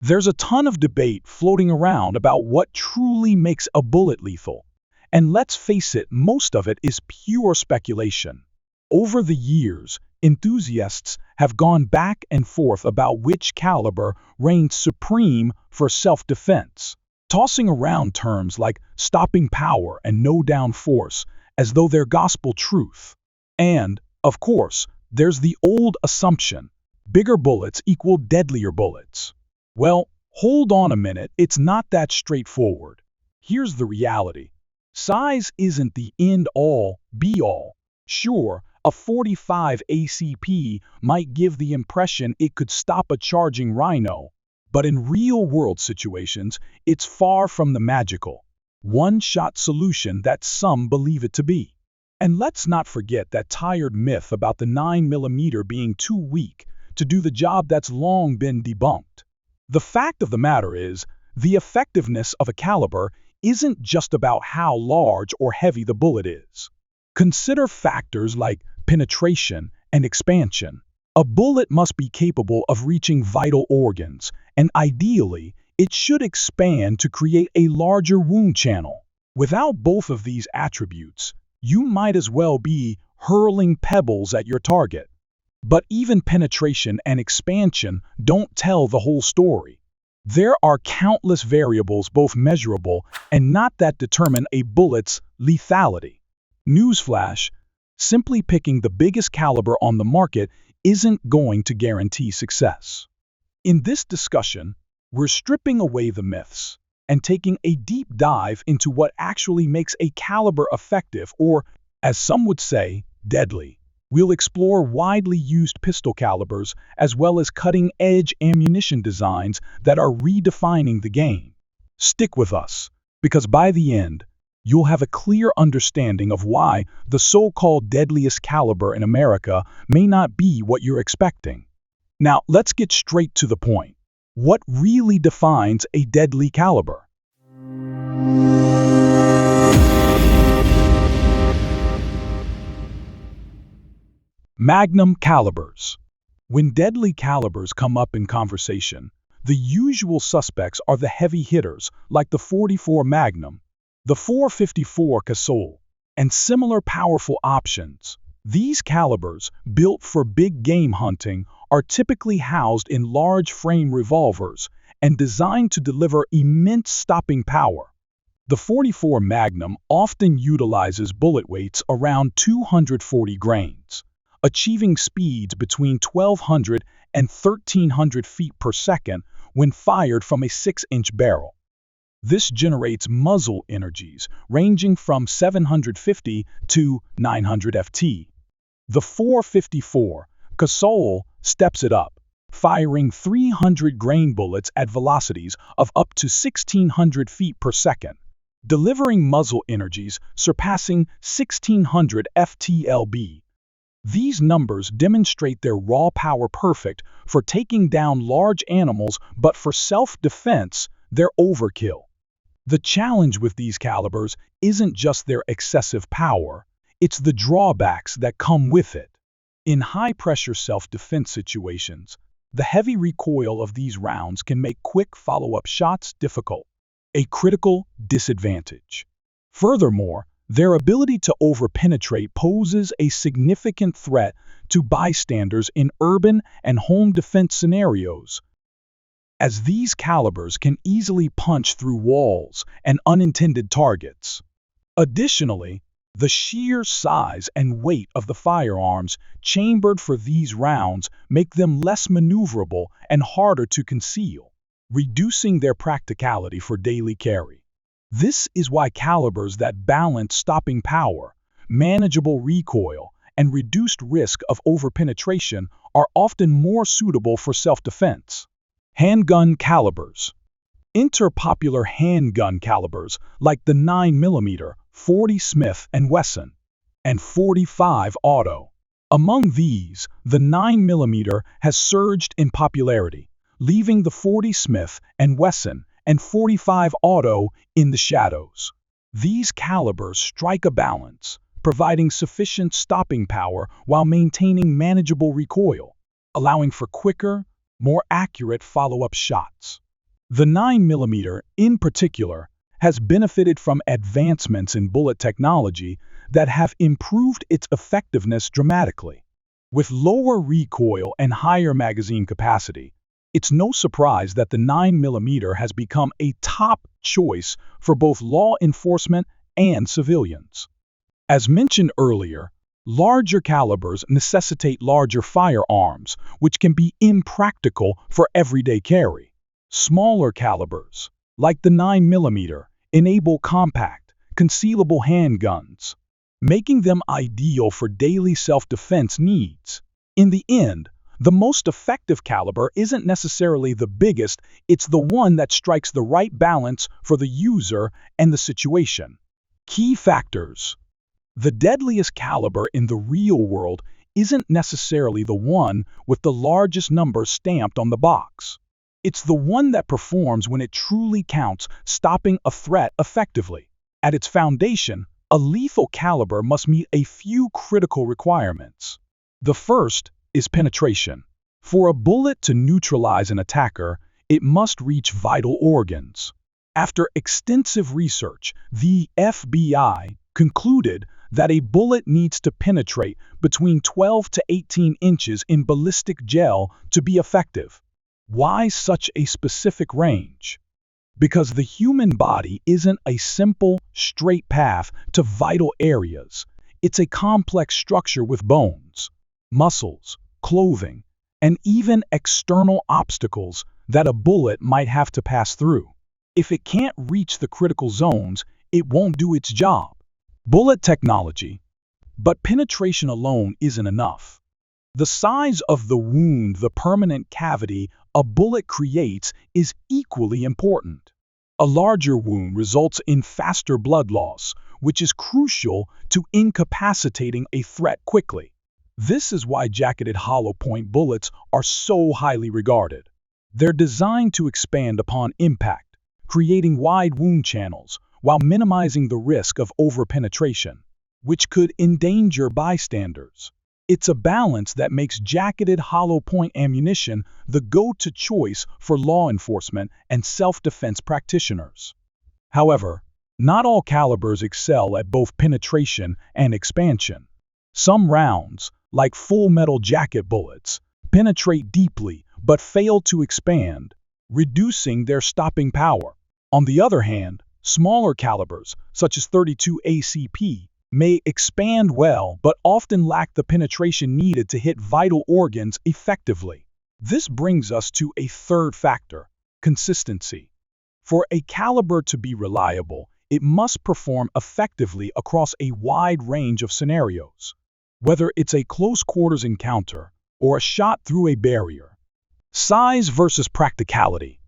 There's a ton of debate floating around about what truly makes a bullet lethal. And let's face it, most of it is pure speculation. Over the years, enthusiasts have gone back and forth about which caliber reigns supreme for self-defense, tossing around terms like stopping power and no-down force as though they're gospel truth. And, of course, there's the old assumption: bigger bullets equal deadlier bullets. Well, hold on a minute, it's not that straightforward. Here's the reality. Size isn't the end-all, be-all. Sure, a .45 ACP might give the impression it could stop a charging rhino, but in real-world situations, it's far from the magical, one-shot solution that some believe it to be. And let's not forget that tired myth about the 9mm being too weak to do the job that's long been debunked. The fact of the matter is, the effectiveness of a caliber isn't just about how large or heavy the bullet is. Consider factors like penetration and expansion. A bullet must be capable of reaching vital organs, and ideally, it should expand to create a larger wound channel. Without both of these attributes, you might as well be hurling pebbles at your target. But even penetration and expansion don't tell the whole story. There are countless variables, both measurable and not, that determine a bullet's lethality. Newsflash: simply picking the biggest caliber on the market isn't going to guarantee success. In this discussion, we're stripping away the myths and taking a deep dive into what actually makes a caliber effective, or, as some would say, deadly. We'll explore widely used pistol calibers as well as cutting-edge ammunition designs that are redefining the game. Stick with us, because by the end, you'll have a clear understanding of why the so-called deadliest caliber in America may not be what you're expecting. Now, let's get straight to the point. What really defines a deadly caliber? Magnum Calibers. When deadly calibers come up in conversation, the usual suspects are the heavy hitters like the .44 Magnum, the .454 Casull, and similar powerful options. These calibers, built for big game hunting, are typically housed in large frame revolvers and designed to deliver immense stopping power. The .44 Magnum often utilizes bullet weights around 240 grains, achieving speeds between 1,200 and 1,300 feet per second when fired from a 6-inch barrel. This generates muzzle energies ranging from 750 to 900 ft. The .454 Casull steps it up, firing 300 grain bullets at velocities of up to 1,600 feet per second, delivering muzzle energies surpassing 1,600 FTLB. These numbers demonstrate their raw power, perfect for taking down large animals, but for self-defense, they're overkill. The challenge with these calibers isn't just their excessive power, it's the drawbacks that come with it. In high-pressure self-defense situations, the heavy recoil of these rounds can make quick follow-up shots difficult, a critical disadvantage. Furthermore, their ability to over-penetrate poses a significant threat to bystanders in urban and home defense scenarios, as these calibers can easily punch through walls and unintended targets. Additionally, the sheer size and weight of the firearms chambered for these rounds make them less maneuverable and harder to conceal, reducing their practicality for daily carry. This is why calibers that balance stopping power, manageable recoil, and reduced risk of over-penetration are often more suitable for self-defense. Handgun calibers. Enter popular handgun calibers like the 9mm, 40 Smith & Wesson, and 45 Auto. Among these, the 9mm has surged in popularity, leaving the 40 Smith & Wesson and 45 Auto in the shadows. These calibers strike a balance, providing sufficient stopping power while maintaining manageable recoil, allowing for quicker, more accurate follow-up shots. The 9mm, in particular, has benefited from advancements in bullet technology that have improved its effectiveness dramatically. With lower recoil and higher magazine capacity, it's no surprise that the 9mm has become a top choice for both law enforcement and civilians. As mentioned earlier, larger calibers necessitate larger firearms, which can be impractical for everyday carry. Smaller calibers, like the 9mm, enable compact, concealable handguns, making them ideal for daily self-defense needs. In the end, the most effective caliber isn't necessarily the biggest, it's the one that strikes the right balance for the user and the situation. Key factors. The deadliest caliber in the real world isn't necessarily the one with the largest number stamped on the box. It's the one that performs when it truly counts, stopping a threat effectively. At its foundation, a lethal caliber must meet a few critical requirements. The first is penetration. For a bullet to neutralize an attacker, it must reach vital organs. After extensive research, the FBI concluded that a bullet needs to penetrate between 12 to 18 inches in ballistic gel to be effective. Why such a specific range? Because the human body isn't a simple, straight path to vital areas. It's a complex structure with bones, muscles, clothing, and even external obstacles that a bullet might have to pass through. If it can't reach the critical zones, it won't do its job. Bullet technology. But penetration alone isn't enough. The size of the wound, the permanent cavity a bullet creates, is equally important. A larger wound results in faster blood loss, which is crucial to incapacitating a threat quickly. This is why jacketed hollow point bullets are so highly regarded. They're designed to expand upon impact, creating wide wound channels while minimizing the risk of overpenetration, which could endanger bystanders. It's a balance that makes jacketed hollow point ammunition the go-to choice for law enforcement and self-defense practitioners. However, not all calibers excel at both penetration and expansion. Some rounds, like full metal jacket bullets, penetrate deeply but fail to expand, reducing their stopping power. On the other hand, smaller calibers, such as .32 ACP, may expand well but often lack the penetration needed to hit vital organs effectively. This brings us to a third factor, consistency. For a caliber to be reliable, it must perform effectively across a wide range of scenarios. Whether it's a close-quarters encounter or a shot through a barrier. Size versus practicality.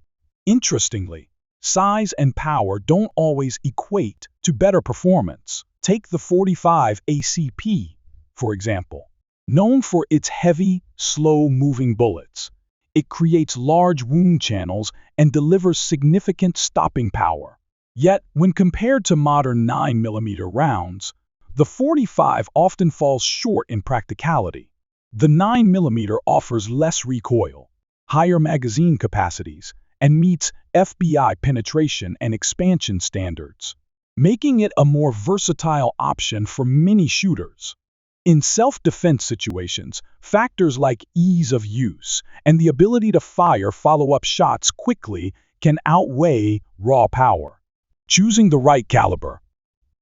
Interestingly, size and power don't always equate to better performance. Take the .45 ACP, for example. Known for its heavy, slow-moving bullets, it creates large wound channels and delivers significant stopping power. Yet, when compared to modern 9mm rounds, the .45 often falls short in practicality. The 9mm offers less recoil, higher magazine capacities, and meets FBI penetration and expansion standards, making it a more versatile option for many shooters. In self-defense situations, factors like ease of use and the ability to fire follow-up shots quickly can outweigh raw power. Choosing the right caliber.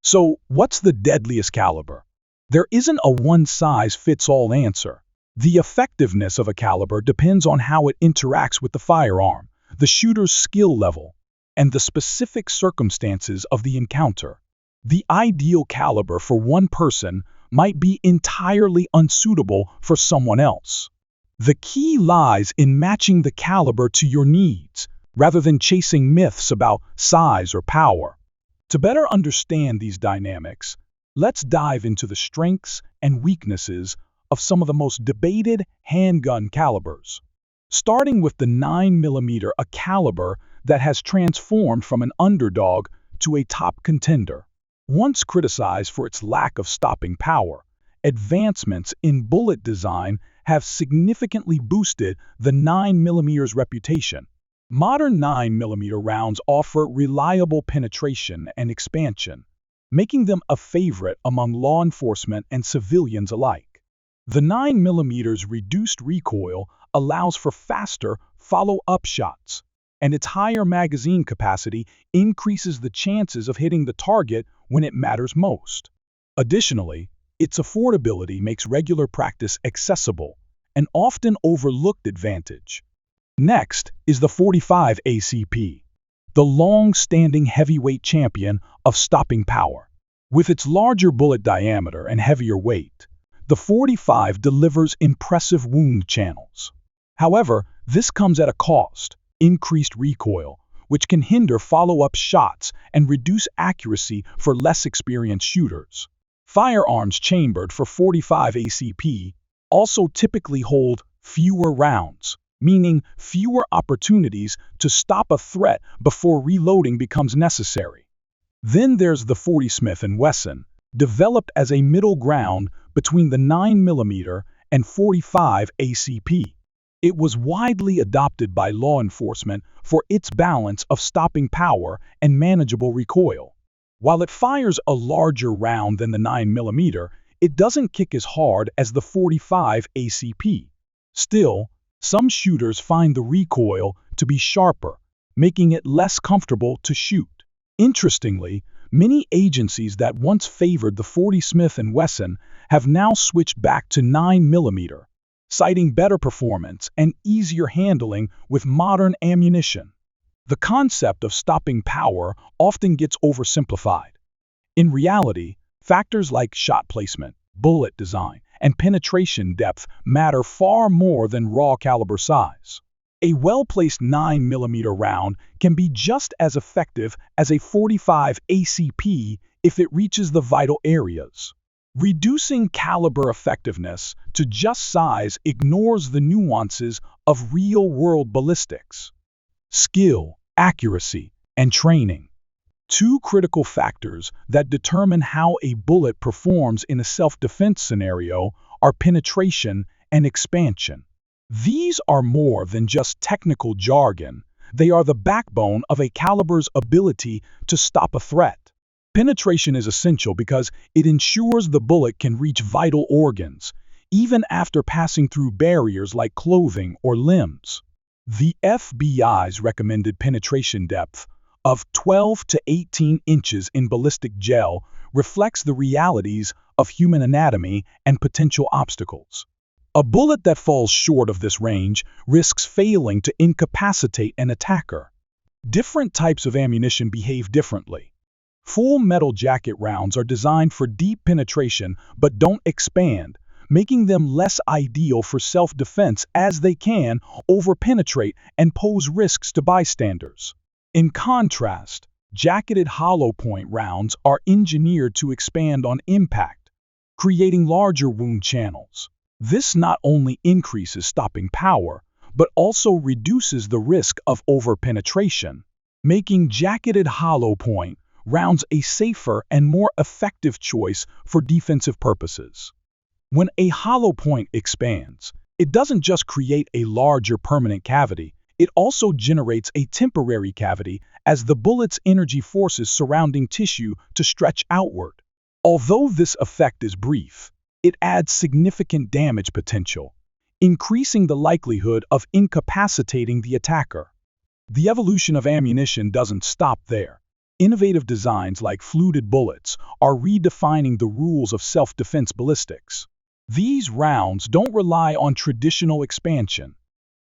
So, what's the deadliest caliber? There isn't a one-size-fits-all answer. The effectiveness of a caliber depends on how it interacts with the firearm, the shooter's skill level, and the specific circumstances of the encounter. The ideal caliber for one person might be entirely unsuitable for someone else. The key lies in matching the caliber to your needs, rather than chasing myths about size or power. To better understand these dynamics, let's dive into the strengths and weaknesses of some of the most debated handgun calibers. Starting with the 9mm, a caliber that has transformed from an underdog to a top contender. Once criticized for its lack of stopping power, advancements in bullet design have significantly boosted the 9mm's reputation. Modern 9mm rounds offer reliable penetration and expansion, making them a favorite among law enforcement and civilians alike. The 9mm's reduced recoil allows for faster follow-up shots, and its higher magazine capacity increases the chances of hitting the target when it matters most. Additionally, its affordability makes regular practice accessible, an often overlooked advantage. Next is the 45 ACP, the long-standing heavyweight champion of stopping power. With its larger bullet diameter and heavier weight, the 45 delivers impressive wound channels. However, this comes at a cost: increased recoil, which can hinder follow-up shots and reduce accuracy for less experienced shooters. Firearms chambered for 45 ACP also typically hold fewer rounds, meaning fewer opportunities to stop a threat before reloading becomes necessary. Then there's the 40 Smith & Wesson, developed as a middle ground between the 9mm and 45 ACP. It was widely adopted by law enforcement for its balance of stopping power and manageable recoil. While it fires a larger round than the 9mm, it doesn't kick as hard as the 45 ACP. Still, some shooters find the recoil to be sharper, making it less comfortable to shoot. Interestingly, many agencies that once favored the 40 Smith & Wesson have now switched back to 9mm, citing better performance and easier handling with modern ammunition. The concept of stopping power often gets oversimplified. In reality, factors like shot placement, bullet design, and penetration depth matter far more than raw caliber size. A well-placed 9mm round can be just as effective as a 45 ACP if it reaches the vital areas. Reducing caliber effectiveness to just size ignores the nuances of real-world ballistics. Skill, accuracy, and training. Two critical factors that determine how a bullet performs in a self-defense scenario are penetration and expansion. These are more than just technical jargon. They are the backbone of a caliber's ability to stop a threat. Penetration is essential because it ensures the bullet can reach vital organs, even after passing through barriers like clothing or limbs. The FBI's recommended penetration depth of 12 to 18 inches in ballistic gel reflects the realities of human anatomy and potential obstacles. A bullet that falls short of this range risks failing to incapacitate an attacker. Different types of ammunition behave differently. Full metal jacket rounds are designed for deep penetration but don't expand, making them less ideal for self-defense as they can overpenetrate and pose risks to bystanders. In contrast, jacketed hollow point rounds are engineered to expand on impact, creating larger wound channels. This not only increases stopping power, but also reduces the risk of overpenetration, making jacketed hollow point rounds a safer and more effective choice for defensive purposes. When a hollow point expands, it doesn't just create a larger permanent cavity, it also generates a temporary cavity as the bullet's energy forces surrounding tissue to stretch outward. Although this effect is brief, it adds significant damage potential, increasing the likelihood of incapacitating the attacker. The evolution of ammunition doesn't stop there. Innovative designs like fluted bullets are redefining the rules of self-defense ballistics. These rounds don't rely on traditional expansion.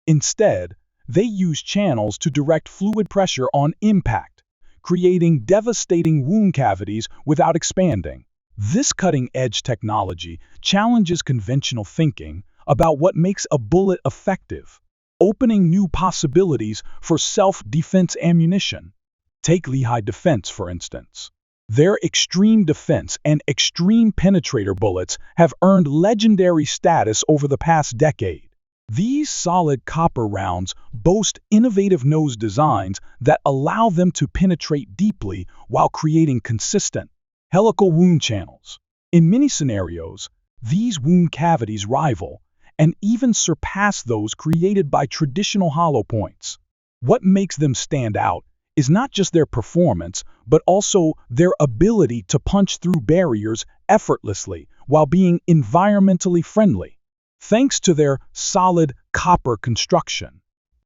Instead, they use channels to direct fluid pressure on impact, creating devastating wound cavities without expanding. This cutting-edge technology challenges conventional thinking about what makes a bullet effective, opening new possibilities for self-defense ammunition. Take Lehigh Defense, for instance. Their extreme defense and extreme penetrator bullets have earned legendary status over the past decade. These solid copper rounds boast innovative nose designs that allow them to penetrate deeply while creating consistent, helical wound channels. In many scenarios, these wound cavities rival and even surpass those created by traditional hollow points. What makes them stand out is not just their performance, but also their ability to punch through barriers effortlessly while being environmentally friendly, thanks to their solid copper construction.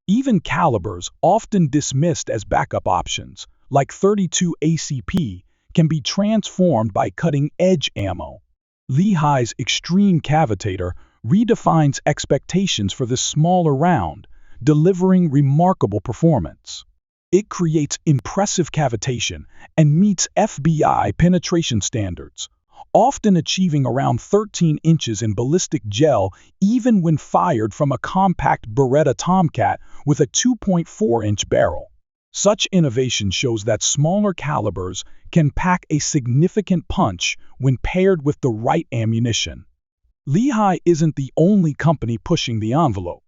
Even calibers, often dismissed as backup options, like 32 ACP, can be transformed by cutting-edge ammo. Lehigh's Extreme Cavitator redefines expectations for this smaller round, delivering remarkable performance. It creates impressive cavitation and meets FBI penetration standards, often achieving around 13 inches in ballistic gel even when fired from a compact Beretta Tomcat with a 2.4-inch barrel. Such innovation shows that smaller calibers can pack a significant punch when paired with the right ammunition. Lehigh isn't the only company pushing the envelope.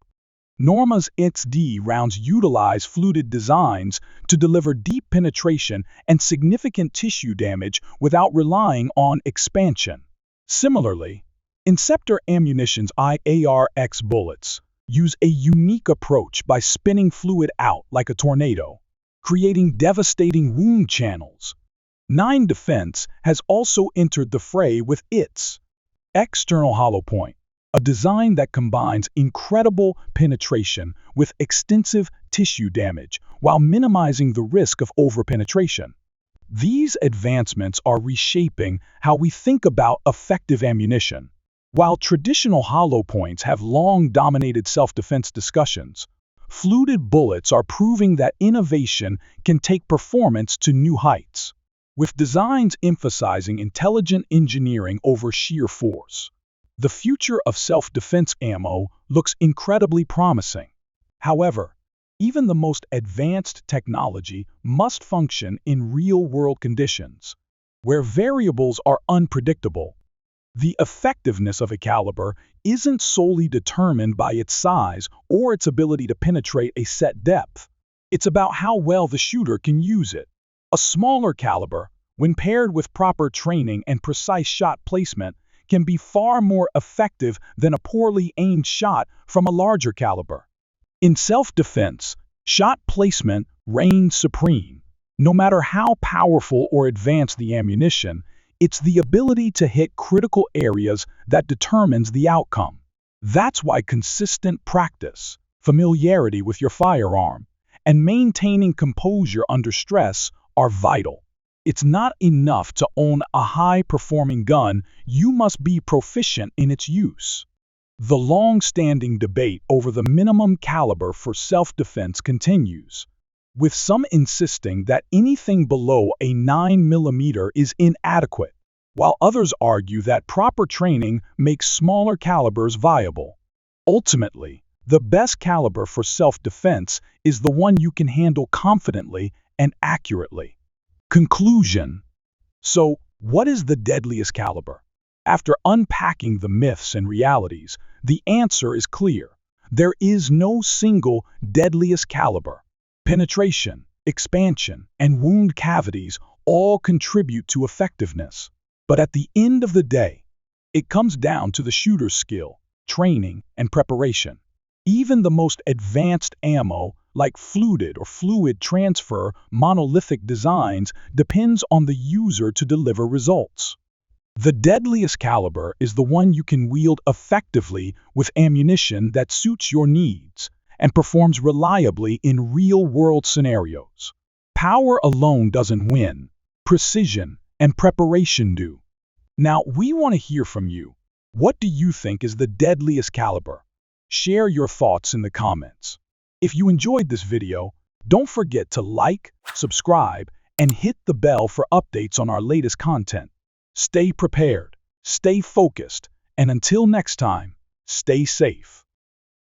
Norma's XD rounds utilize fluted designs to deliver deep penetration and significant tissue damage without relying on expansion. Similarly, Inceptor Ammunition's IARX bullets use a unique approach by spinning fluid out like a tornado, creating devastating wound channels. 9 Defense has also entered the fray with its external hollow point, a design that combines incredible penetration with extensive tissue damage while minimizing the risk of overpenetration. These advancements are reshaping how we think about effective ammunition. While traditional hollow points have long dominated self-defense discussions, fluted bullets are proving that innovation can take performance to new heights, with designs emphasizing intelligent engineering over sheer force. The future of self-defense ammo looks incredibly promising. However, even the most advanced technology must function in real-world conditions, where variables are unpredictable. The effectiveness of a caliber isn't solely determined by its size or its ability to penetrate a set depth. It's about how well the shooter can use it. A smaller caliber, when paired with proper training and precise shot placement, can be far more effective than a poorly aimed shot from a larger caliber. In self-defense, shot placement reigns supreme. No matter how powerful or advanced the ammunition, it's the ability to hit critical areas that determines the outcome. That's why consistent practice, familiarity with your firearm, and maintaining composure under stress are vital. It's not enough to own a high-performing gun, you must be proficient in its use. The long-standing debate over the minimum caliber for self-defense continues, with some insisting that anything below a 9mm is inadequate, while others argue that proper training makes smaller calibers viable. Ultimately, the best caliber for self-defense is the one you can handle confidently and accurately. Conclusion. So, what is the deadliest caliber? After unpacking the myths and realities, the answer is clear. There is no single deadliest caliber. Penetration, expansion, and wound cavities all contribute to effectiveness. But at the end of the day, it comes down to the shooter's skill, training, and preparation. Even the most advanced ammo, like fluted or fluid transfer monolithic designs, depends on the user to deliver results. The deadliest caliber is the one you can wield effectively with ammunition that suits your needs and performs reliably in real-world scenarios. Power alone doesn't win. Precision and preparation do. Now, we want to hear from you. What do you think is the deadliest caliber? Share your thoughts in the comments. If you enjoyed this video, don't forget to like, subscribe, and hit the bell for updates on our latest content. Stay prepared, stay focused, and until next time, stay safe.